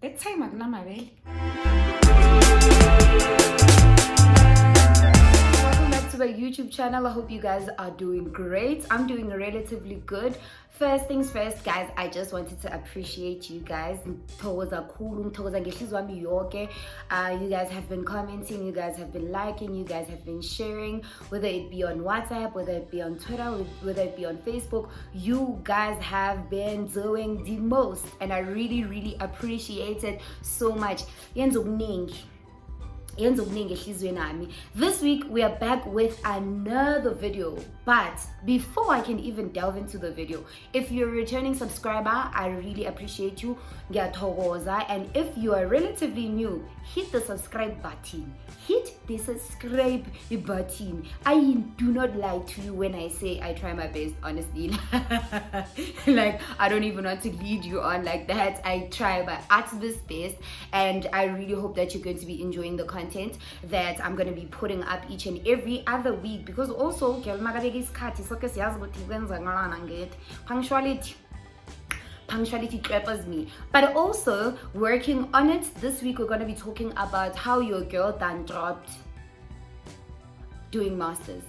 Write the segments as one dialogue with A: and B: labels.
A: It's time Welcome back to my YouTube channel. I hope you guys are doing great. I'm doing relatively good. First things first, guys, I just wanted to appreciate you guys. You guys have been commenting, you guys have been liking, you guys have been sharing, whether it be on WhatsApp, whether it be on Twitter, whether it be on Facebook. You guys have been doing the most, and I really appreciate it so much. This week we are back with another video, but before I can even delve into the video, if you're a returning subscriber, I really appreciate you, and if you are relatively new, hit the subscribe button. I do not lie to you when I say I try my best, honestly. Like, I don't even want to lead you on like that. I try my utmost best, and I really hope that you're going to be enjoying the content that I'm going to be putting up each and every other week, because also punctuality cripples me, but also working on it. This week we're going to be talking about how your girl done dropped doing masters,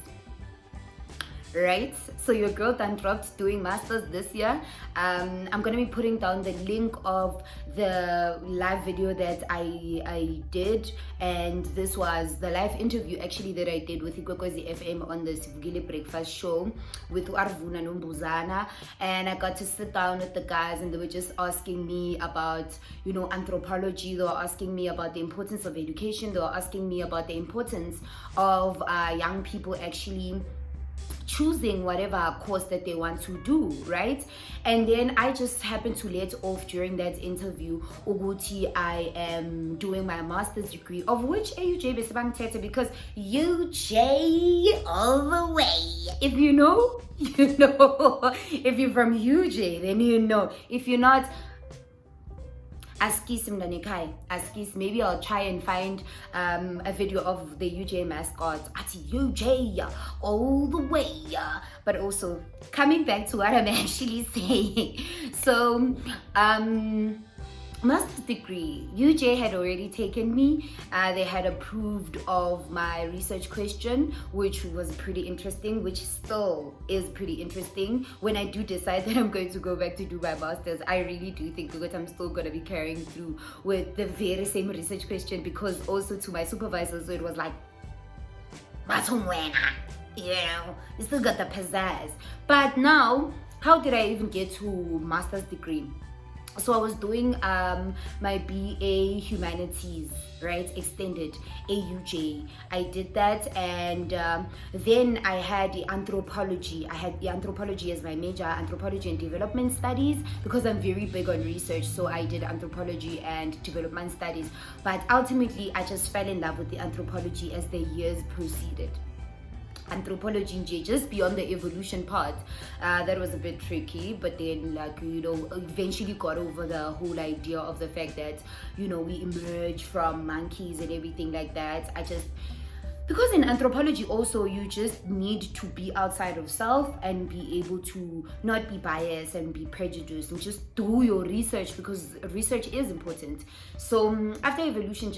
A: right? So your girl done dropped doing masters this year. I'm gonna be putting down the link of the live video that I did, and this was the live interview actually that I did with Ikwekwezi FM on the Sivugile Breakfast Show with Arvuna Nombuzana, and I got to sit down with the guys, and they were just asking me about, you know, anthropology. They were asking me about the importance of education. They were asking me about the importance of young people actually choosing whatever course that they want to do, right? And then I just happened to let off during that interview Uguti I am doing my master's degree, of which AUJ besibangithethe, because UJ all the way. If you know, you know. If you're from UJ, then you know. If you're not, Askis mnanikai, Askis. Maybe I'll try and find a video of the UJ mascot at UJ all the way. But also coming back to what I'm actually saying. So master's degree, UJ had already taken me. They had approved of my research question, which was pretty interesting, which still is pretty interesting. When I do decide that I'm going to go back to do my master's, I really do think that I'm still going to be carrying through with the very same research question, because also to my supervisor, so it was like, you know, you still got the pizzazz. But now, how did I even get to master's degree? So I was doing my BA Humanities, right, extended AUJ. I did that, and then I had the Anthropology. I had the Anthropology as my major, Anthropology and Development Studies, because I'm very big on research. So I did Anthropology and Development Studies, but ultimately I just fell in love with the Anthropology as the years proceeded. Anthropology just beyond the evolution part, that was a bit tricky, but then, like, you know, eventually got over the whole idea of the fact that, you know, we emerge from monkeys and everything like that. Because in anthropology also, you just need to be outside of self and be able to not be biased and be prejudiced and just do your research, because research is important. So after evolution,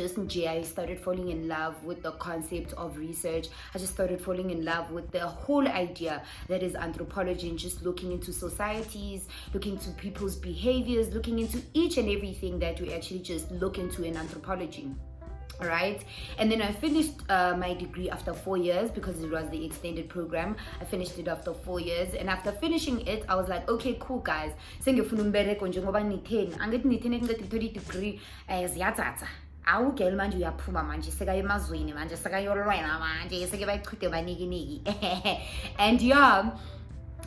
A: I started falling in love with the concept of research. I just started falling in love with the whole idea that is anthropology, and just looking into societies, looking into people's behaviors, looking into each and everything that we actually just look into in anthropology. Right, and then I finished my degree after 4 years, because it was the extended program. I finished it after 4 years, and after finishing it, I was like, okay, cool, guys. Sengifuna umbereko njengoba nitheni, angithi nitheni ngithole degree ziyathatha. Awugel manje uyaphuma manje seka emazweni manje seka yolwena manje seke bayichithe baniki. And yeah,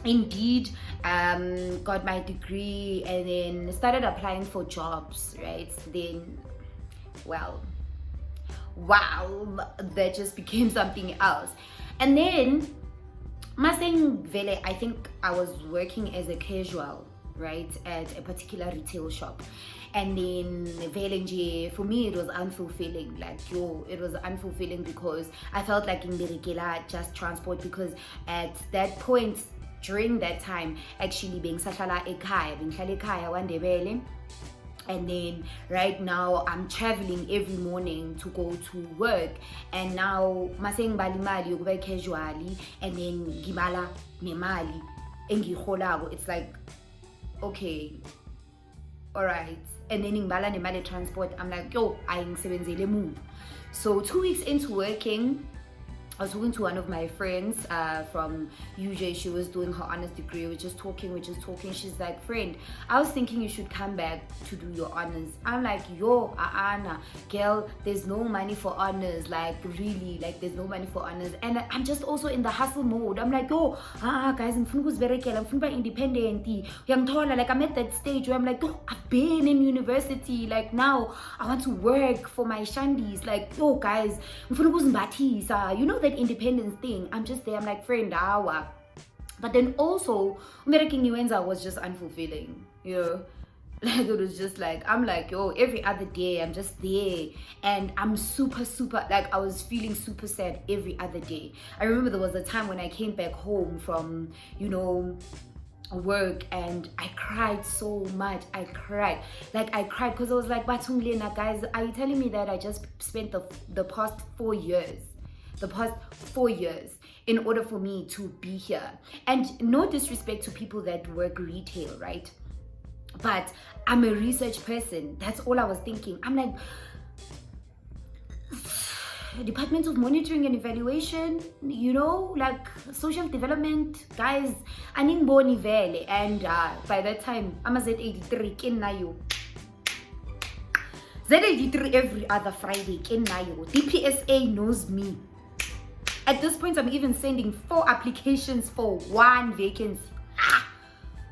A: indeed, got my degree, and then started applying for jobs, right? Then, wow, that just became something else. And then I think I was working as a casual, right, at a particular retail shop. And then for me it was unfulfilling. It was unfulfilling because I felt like in the just transport, because at that point during that time, actually being sahlala ekhaya, bengihlala ekhaya kwaNdebele, And then right now I'm traveling every morning to go to work, and now maseng bali mali yokuba casually, and then gibala nemali engiholago. It's like, okay, all right. And then ngibala nemali transport, I'm like, yo, ayingisebenzele move. So 2 weeks into working, I was talking to one of my friends from UJ. She was doing her honors degree. We're just talking. She's like, friend, I was thinking you should come back to do your honors. I'm like, yo, Anna, girl, there's no money for honors. Like, really, like, there's no money for honors. And I'm just also in the hustle mode. I'm like, yo, guys, I'm independent. Like, I'm at that stage where I'm like, oh, I've been in university. Like, now I want to work for my shandies. Like, yo, guys, you know, that independence thing. I'm just there. I'm like, friend, awa. But then also, American Nuenza was just unfulfilling, you know. Like, it was just like, I'm like, yo, every other day I'm just there, and I'm super, like, I was feeling super sad every other day. I remember there was a time when I came back home from, you know, work, and I cried so much. I cried because I was like, Batunglena, guys, are you telling me that I just spent the past 4 years in order for me to be here? And no disrespect to people that work retail, right? But I'm a research person. That's all I was thinking. I'm like, Department of Monitoring and Evaluation, you know, like social development, guys, aningboni vele. And by that time, I'm a Z83 kenayo. Z83 every other Friday kenayo. DPSA knows me. At this point, I'm even sending 4 applications for 1 vacancy.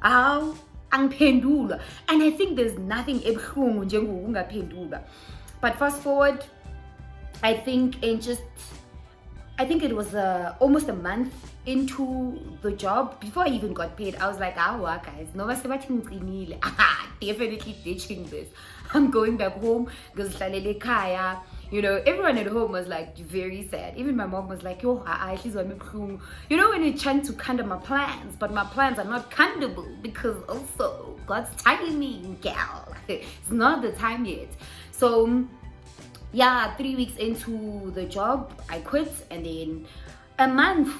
A: Ang pendula. And I think there's nothing ebhlungu njengokunga pendula. But fast forward, I think it was almost a month into the job before I even got paid. I was like, guys, no, definitely ditching this. I'm going back home because kaya. You know, everyone at home was like very sad. Even my mom was like, yo, she's on me. You know, when you're trying to kind my plans, but my plans are not kindable because also God's timing, gal. It's not the time yet. So yeah, 3 weeks into the job, I quit, and then a month,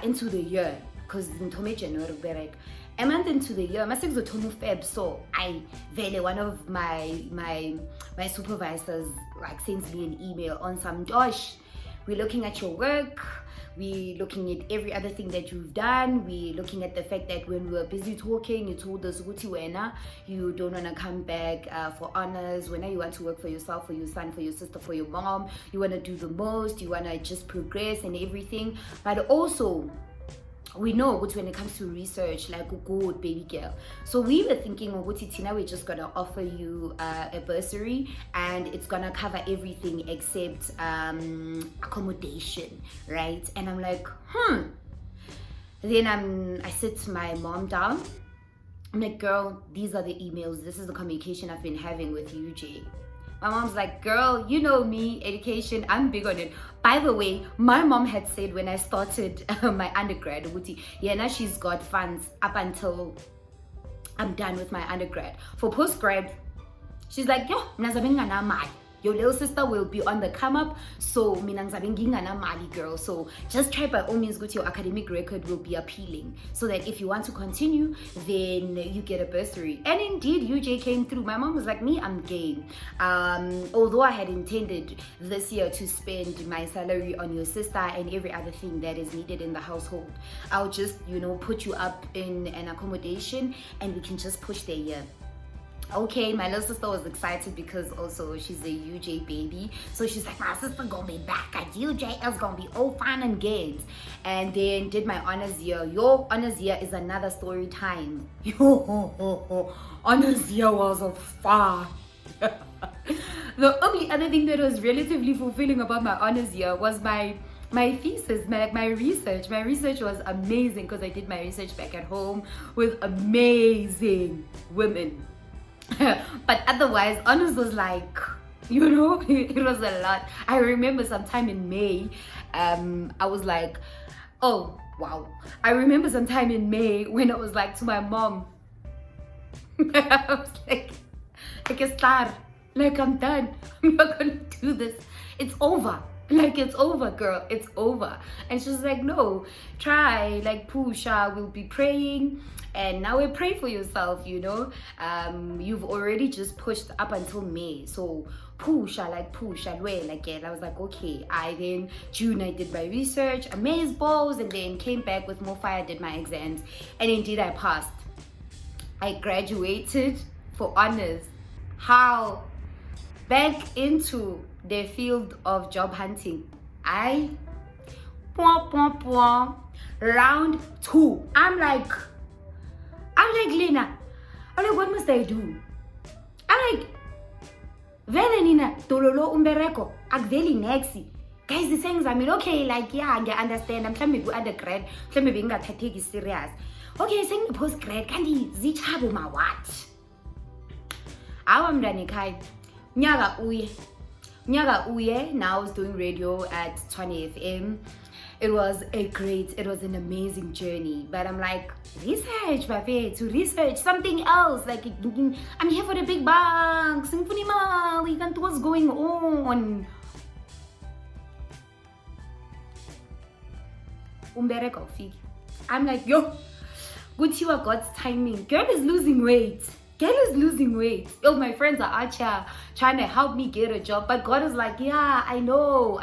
A: into the year, because in January, a month into the year, my 6 of Feb, so one of my supervisors like sends me an email on some Ntosh. We're looking at your work. We're looking at every other thing that you've done. We're looking at the fact that when we were busy talking, you told us, you don't want to come back for honors. When you want to work for yourself, for your son, for your sister, for your mom. You want to do the most. You want to just progress and everything. But also, we know when it comes to research, like good baby girl. So we were thinking, Tina, we're just gonna offer you a bursary, and it's gonna cover everything except accommodation, right? And I'm like, Then I sit my mom down. I'm like, girl, these are the emails. This is the communication I've been having with UJ. My mom's like, girl, you know me, education, I'm big on it. By the way, my mom had said when I started my undergrad, now she's got funds up until I'm done with my undergrad. For postgrad, she's like, yo, your little sister will be on the come up, so mali, girl. So just try by all means, go to your academic record will be appealing, so that if you want to continue, then you get a bursary. And indeed, UJ came through. My mom was like, me, I'm game. Although I had intended this year to spend my salary on your sister and every other thing that is needed in the household, I'll just, put you up in an accommodation and we can just push the year. Okay, my little sister was excited because also she's a UJ baby. So she's like, my sister gonna be back at UJ. It's gonna be all fun and games. And then did my honors year. Your honors year is another story time. Honors year was a fun. The only other thing that was relatively fulfilling about my honors year was my thesis, my research. My research was amazing because I did my research back at home with amazing women. But otherwise, honors was like, it was a lot. I remember sometime in May, I was like, oh, wow. I remember sometime in May when I was like to my mom, I was like, like a star. Like, I'm done. I'm not gonna do this. It's over. Like, it's over, girl. It's over. And she's like, no, try. Like, Pusha, we'll be praying. And now we pray for yourself, you know. You've already just pushed up until May. So, Pusha, like, yeah. I was like, okay. June, I did my research, amazed balls, and then came back with more fire, did my exams. And indeed, I passed. I graduated for honors. How? Back into the field of job hunting. Round 2. I'm like, Lena. I'm like, what must I do? I'm like, vele nina dololo umbereko akuveli nexi. Guys, the things, I mean, okay, like, yeah, I understand. I'm trying to go undergrad. I'm trying to take it serious. Okay, saying the postgrad, kandi zichabo ma what? Awamdani kai. Nyaga uye. Now I was doing radio at 20 FM. It was an amazing journey. But I'm like, research, babe, to research something else. Like, I'm here for the big bucks. We can't what's going on. Umbereko fig. I'm like, yo, good you are God's timing. Girl is losing weight. Oh, my friends are out here trying to help me get a job. But God is like, yeah, I know.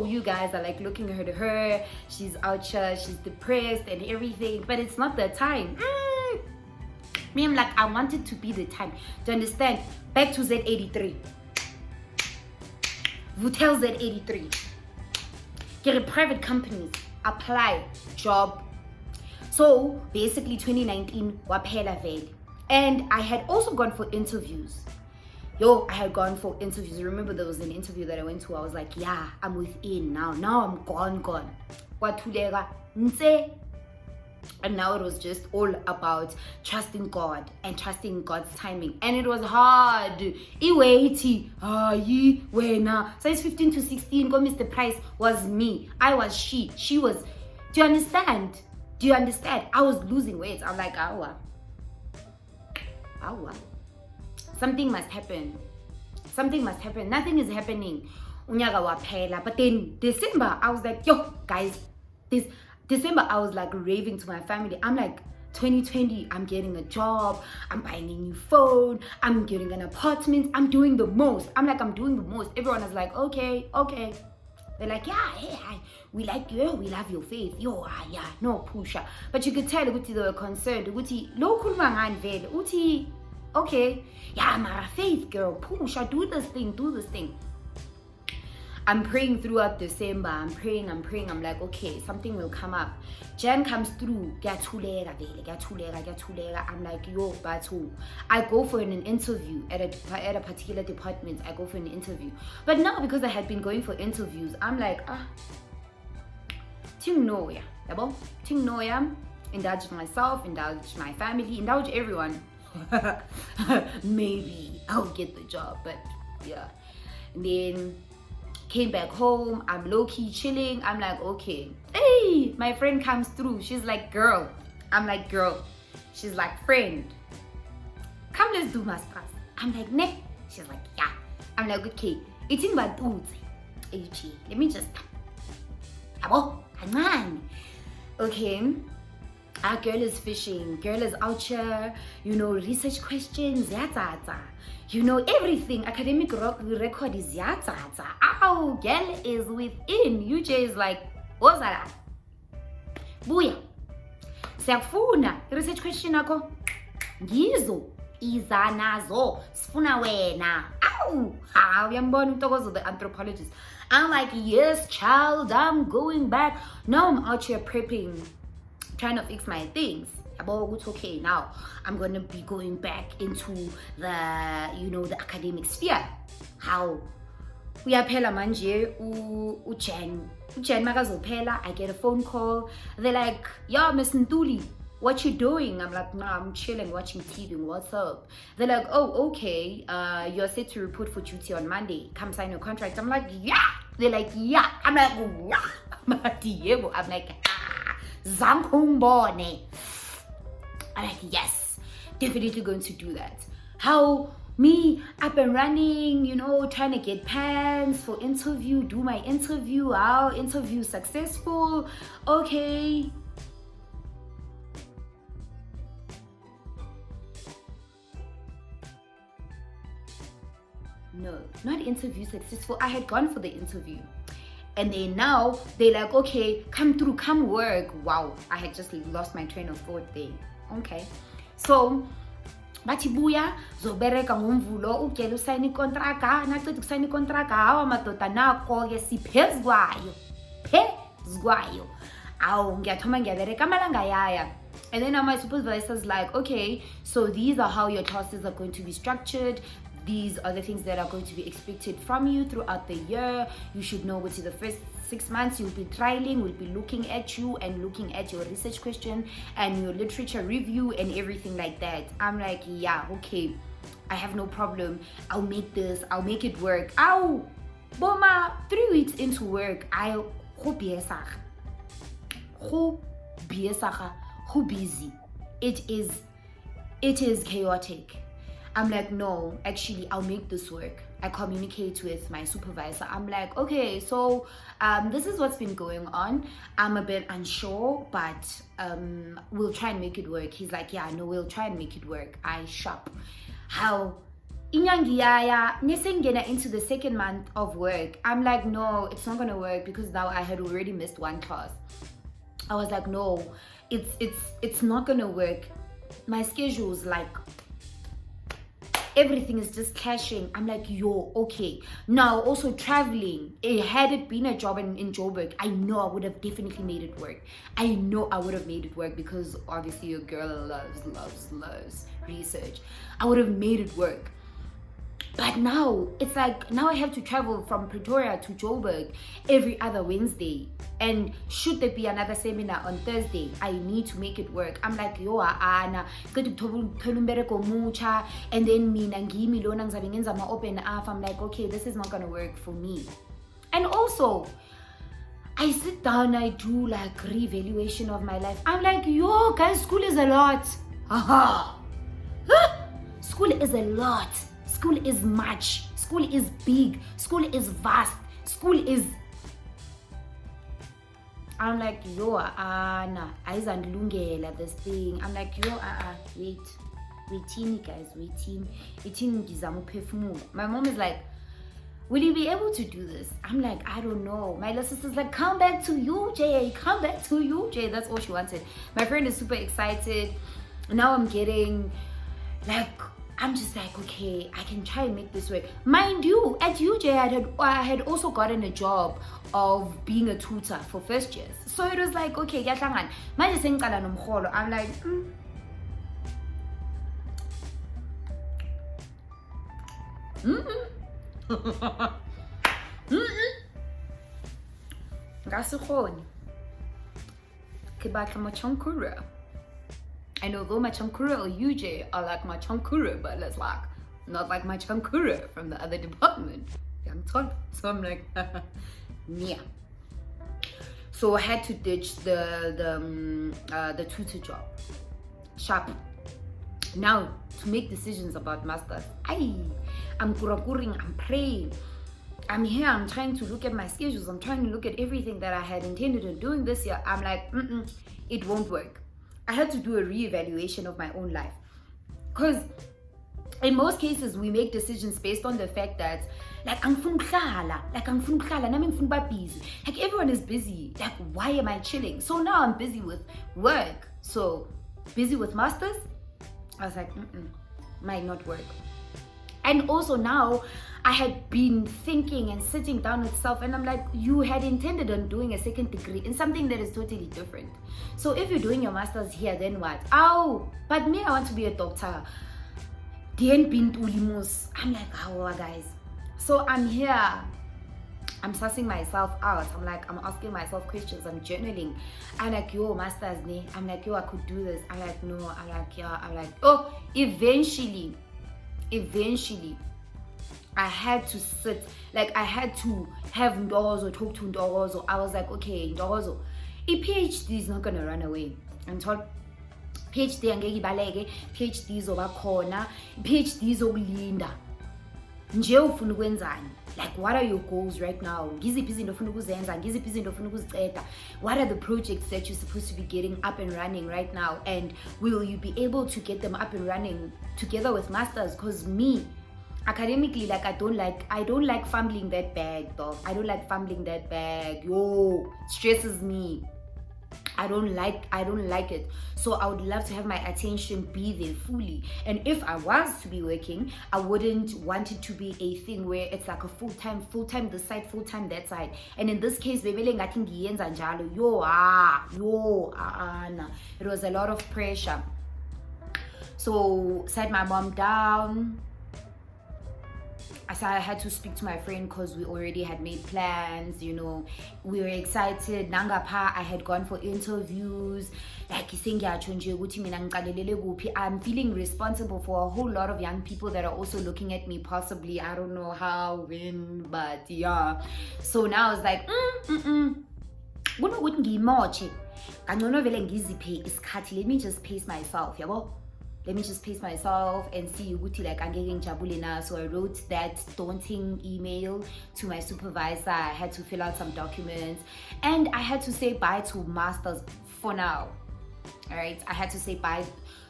A: You guys are like looking at her. She's out here. She's depressed and everything. But it's not the time. Me, I'm like, I want it to be the time. To understand? Back to Z83. Vutel Z83. Get a private companies. Apply. Job. So, basically, 2019, waphela vele. And I had also gone for interviews. I had gone for interviews. Remember, there was an interview that I went to. I was like, yeah, I'm within now. Now I'm gone. Watulega, nse. And now it was just all about trusting God and trusting God's timing. And it was hard. Iweiti. Wena. Size 15 to 16, go Mr. Price was me. I was she. She was. Do you understand? I was losing weight. I'm like, awa. Something must happen. Nothing is happening. Unyaga waphela. But then December, I was like, yo, guys, this December, I was like raving to my family. I'm like, 2020, I'm getting a job. I'm buying a new phone. I'm getting an apartment. I'm doing the most. Everyone is like, okay. They're like, yeah, hey, we like you, we love your faith. Yeah, no, Pusha. But you could tell Uti they were concerned. Uti, local man vele. Uti, okay, yeah, my faith girl, Pusha, do this thing. I'm praying throughout December. I'm praying. I'm like, okay, something will come up. Jan comes through. Gatulera. I'm like, yo, Batu. I go for an interview at a particular department. I go for an interview. But now, because I had been going for interviews, I'm like, Ting Noya. Indulge myself, indulge my family, indulge everyone. Maybe I'll get the job, but yeah. And then came back home. I'm low-key chilling. I'm like, okay. Hey, my friend comes through. She's like, girl. I'm like, girl. She's like, friend, come, let's do masters. I'm like, ne. She's like, yeah. I'm like, okay. Eating my dudes. Let me just. Okay. Our girl is fishing. Girl is out here. Research questions. Everything. Academic record is yatata. Our girl is within. UJ is like, ozala. Buya. Siyafuna. Research question ako. Ngizo. Izanazo. Sifuna wena. Ow. Uyambona Ntosh the anthropologist. I'm like, yes, child, I'm going back. Now I'm out here prepping, trying to fix my things. It's okay, now I'm gonna be going back into the the academic sphere. How? Uyaphela manje uJan makazophela. I get a phone call. They're like, yo, Miss Ntuli, what you doing? I'm like, nah, I'm chilling, watching TV. What's up? They're like, oh, okay. You're set to report for duty on Monday. Come sign your contract. I'm like, yeah. They're like, yeah. I'm like, yeah. I'm like, Zamkumbone. I'm like, yes, definitely going to do that. How me up and running, you know, trying to get pants for interview, do my interview, how interview successful, okay. No, not interview successful. I had gone for the interview. And then now they're like, okay, come through, come work. Wow, I had just lost my train of thought there. Okay. So bathi buya zobereka ngomvulo ugela usayina ikontraka naqeda ukusayina ikontraka hawa madoda nako ke siphezukwayo awu ngiyathoma ngiyabereka amalanga yaya. And then now my supervisor's like, okay, so these are how your classes are going to be structured. These are the things that are going to be expected from you throughout the year. You should know within the first 6 months you'll be trialing, we'll be looking at you and looking at your research question and your literature review and everything like that. I'm like, yeah, okay, I have no problem. I'll make this, I'll make it work. Ow, Boma, 3 weeks into work, I who busy. It is chaotic. I'm like, no, actually, I'll make this work. I communicate with my supervisor. I'm like, okay, so this is what's been going on. I'm a bit unsure, but we'll try and make it work. He's like, yeah, no, we'll try and make it work. I shop. How? Inyangiyaya nesengena into the 2nd month of work. I'm like, no, it's not gonna work because now I had already missed 1 class. I was like, no, it's not gonna work. My schedule's like, everything is just clashing. I'm like, yo, okay. Now also traveling, had it been a job in Joburg, I know I would have definitely made it work. I know I would have made it work because obviously your girl loves research. I would have made it work. But now it's like, now I have to travel from Pretoria to Joburg every other Wednesday. And should there be another seminar on Thursday, I need to make it work. I'm like, yo, Anna, and then mina ngimi lona ngizabe ngenza ama open up. I'm like, okay, this is not gonna work for me. And also, I sit down, I do like re-evaluation of my life. I'm like, yo, guys, school is a lot. School is a lot. School is much. School is big. School is vast. School is... I'm like, yo, Anna, ayizandilungela this thing. I'm like, yo, waiting, guys, waiting ngizama uphefumula. My mom is like, will you be able to do this? I'm like, I don't know. My little sister's like, come back to UJ, come back to UJ. That's all she wanted. My friend is super excited. Now I'm getting like, I'm just like, okay, I can try and make this work. Mind you, at UJ, I had also gotten a job of being a tutor for first years. So it was like, okay, I'm like, And although my chankura or UJ are like my chankura, but it's like not like my chankura from the other department. So I'm like, yeah. So I had to ditch the tutor job. Sharp. Now to make decisions about masters. I'm kurakuring, I'm praying. I'm here, I'm trying to look at my schedules, I'm trying to look at everything that I had intended on doing this year. I'm like, it won't work. I had to do a re-evaluation of my own life. Because in most cases, we make decisions based on the fact that, like, I'm busy. Like, everyone is busy. Like, why am I chilling? So now I'm busy with work. So, busy with masters? I was like, might not work. And also now, I had been thinking and sitting down with self, and I'm like, you had intended on doing a 2nd degree in something that is totally different. So if you're doing your master's here, then what? Oh, but me, I want to be a doctor. I'm like, oh, guys. So I'm here. I'm sussing myself out. I'm like, I'm asking myself questions. I'm journaling. I'm like, yo, master's, ne? I'm like, yo, I could do this. I'm like, no. I'm like, yeah. I'm like, oh, eventually, I had to sit, like I had to have Ntosh, talk to Ntosh. I was like, okay, Ntosh, a PhD is not gonna run away. And told PhD angeke ibaleke, PhD izoba khona, PhD izokulinda. Nje ufuna ukwenzani? Like, what are your goals right now? Ngiziphi izinto ufuna ukuzenza? Ngiziphi izinto ufuna ukuziceda? What are the projects that you're supposed to be getting up and running right now? And will you be able to get them up and running together with masters? Because me, academically, like, I don't like fumbling that bag, dog. I don't like fumbling that bag. Yo, stresses me. I don't like it. So I would love to have my attention be there fully. And if I was to be working, I wouldn't want it to be a thing where it's like a full-time this side, full-time that side. And in this case, it was a lot of pressure. So sat my mom down. I had to speak to my friend because we already had made plans, you know. We were excited. Nangapha, I had gone for interviews. Like, I'm feeling responsible for a whole lot of young people that are also looking at me, possibly. I don't know how, when, but yeah. So now it's like, let me just pace myself, yabo. Let me just pace myself and see like na. So I wrote that daunting email to my supervisor. I had to fill out some documents and I had to say bye to masters for now. All right, I had to say bye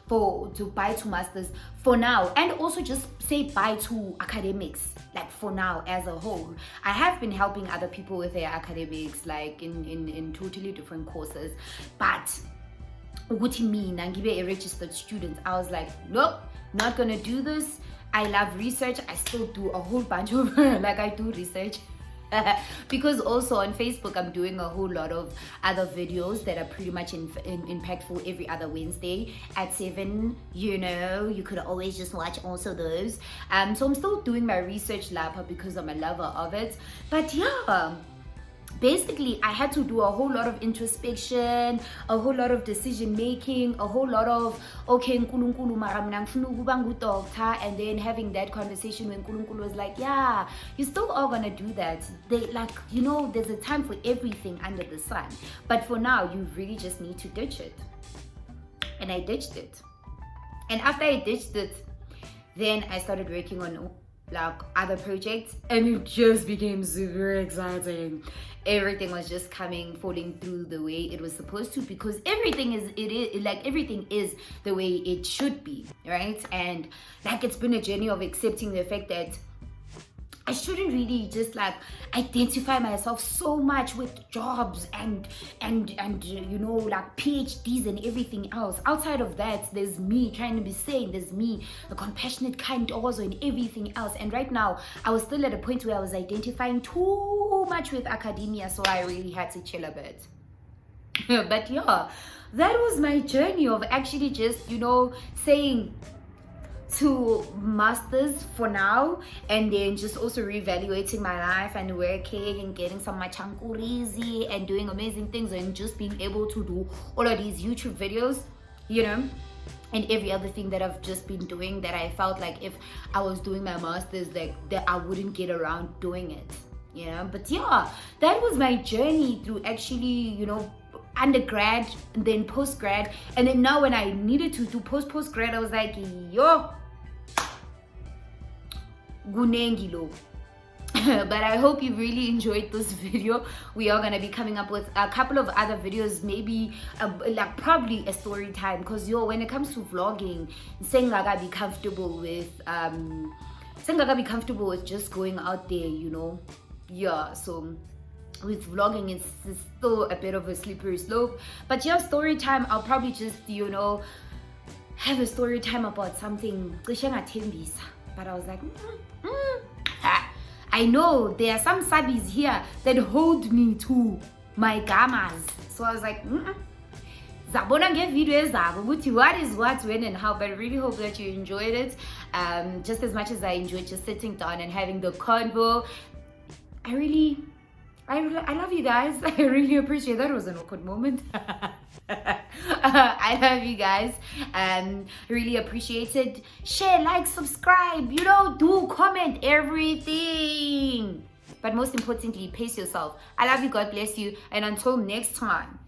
A: to masters for now, and also just say bye to academics, like for now as a whole. I have been helping other people with their academics, like in totally different courses, but me, a registered student, I was like, nope, not gonna do this. I love research. I still do a whole bunch of like I do research because also on Facebook I'm doing a whole lot of other videos that are pretty much impactful every other Wednesday at 7. You know, you could always just watch also those. So I'm still doing my research lab because I'm a lover of it. But yeah, basically I had to do a whole lot of introspection, a whole lot of decision making, a whole lot of okay, Nkulunkulu mara mina ngifuna ukuba ngudoctor, and then having that conversation when Nkulunkulu was like, yeah, you still are gonna do that. They like, you know, there's a time for everything under the sun, but for now you really just need to ditch it. And I ditched it. And after I ditched it, then I started working on like other projects, and it just became super exciting. Everything was just falling through the way it was supposed to, because everything is the way it should be, right? And like, it's been a journey of accepting the fact that I shouldn't really just like identify myself so much with jobs and you know, like PhDs and everything else. Outside of that, there's me trying to be sane, there's me, the compassionate kind also, and everything else. And right now I was still at a point where I was identifying too much with academia, so I really had to chill a bit. But yeah, that was my journey of actually just, you know, saying to masters for now, and then just also reevaluating my life and working and getting some machankurizi and doing amazing things, and just being able to do all of these YouTube videos, you know, and every other thing that I've just been doing that I felt like if I was doing my masters, like that I wouldn't get around doing it, you know. But yeah, that was my journey through actually, you know, undergrad and then postgrad, and then now when I needed to do postgrad, I was like, yo, gunengilo. But I hope you really enjoyed this video. We are gonna be coming up with a couple of other videos, maybe like probably a story time, because when it comes to vlogging, sengaga be comfortable with just going out there, you know. Yeah, so with vlogging it's still a bit of a slippery slope. But yeah, story time, I'll probably just, you know, have a story time about something. But I was like, I know there are some subbies here that hold me to my gamas. So I was like, Zabona get videos what is what, when and how. But I really hope that you enjoyed it just as much as I enjoyed just sitting down and having the convo. I love you guys. I really appreciate that. It was an awkward moment. I love you guys. Really appreciate it. Share, like, subscribe, you know, do comment, everything. But most importantly, pace yourself. I love you. God bless you. And until next time.